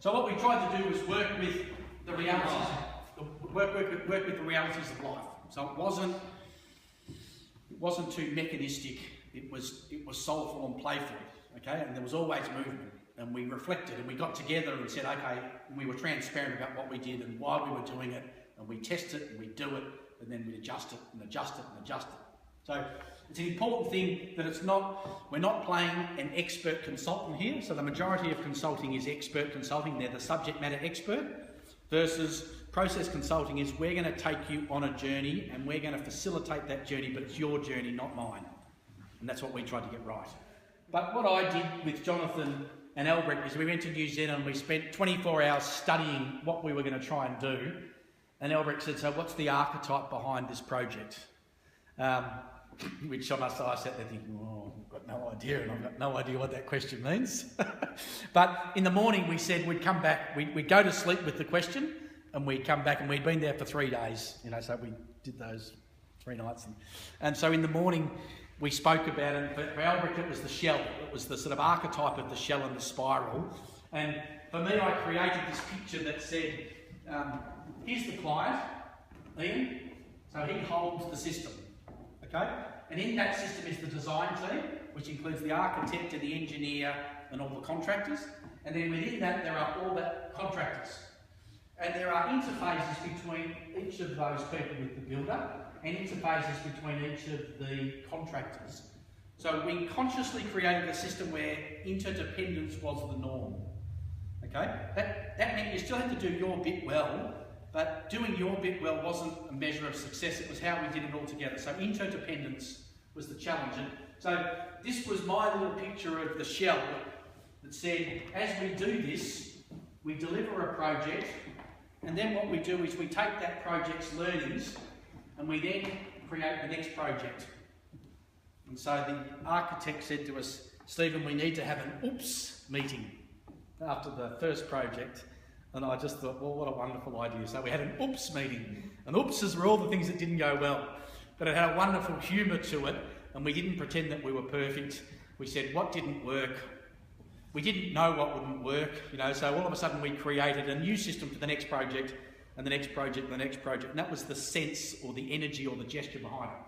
So what we tried to do was work with the realities, work with the realities of life. So it wasn't too mechanistic. It was soulful and playful. Okay, and there was always movement. And we reflected and we got together and said, okay, and we were transparent about what we did and why we were doing it, and we test it and we do it, and then we adjust it and adjust it and adjust it. So it's an important thing that we're not playing an expert consultant here. So the majority of consulting is expert consulting. They're the subject matter expert, versus process consulting is we're going to take you on a journey and we're going to facilitate that journey, but it's your journey, not mine. And that's what we tried to get right. But what I did with Jonathan and Albrecht is we went to New Zealand and we spent 24 hours studying what we were going to try and do. And Albrecht said, so what's the archetype behind this project? Which I sat there thinking, oh, I've got no idea, and I've got no idea what that question means. But in the morning we said we'd come back, we'd go to sleep with the question, and we'd come back, and we'd been there for 3 days, you know, so we did those 3 nights. And so in the morning we spoke about it. For Albrecht it was the shell, it was the sort of archetype of the shell and the spiral. And for me, I created this picture that said, here's the client, Ian, so he holds the system. Okay? And in that system is the design team, which includes the architect and the engineer and all the contractors. And then within that, there are all the contractors. And there are interfaces between each of those people with the builder and interfaces between each of the contractors. So we consciously created a system where interdependence was the norm. Okay? That meant you still had to do your bit well, but doing your bit well wasn't a measure of success, it was how we did it all together. So interdependence was the challenge. And so this was my little picture of the shell that said, as we do this, we deliver a project, and then what we do is we take that project's learnings and we then create the next project. And so the architect said to us, Stephen, we need to have an oops meeting after the first project. And I just thought, well, what a wonderful idea. So we had an oops meeting. And oopses were all the things that didn't go well. But it had a wonderful humour to it, and we didn't pretend that we were perfect. We said, what didn't work? We didn't know what wouldn't work, you know, so all of a sudden we created a new system for the next project, and the next project, and the next project. And that was the sense, or the energy, or the gesture behind it.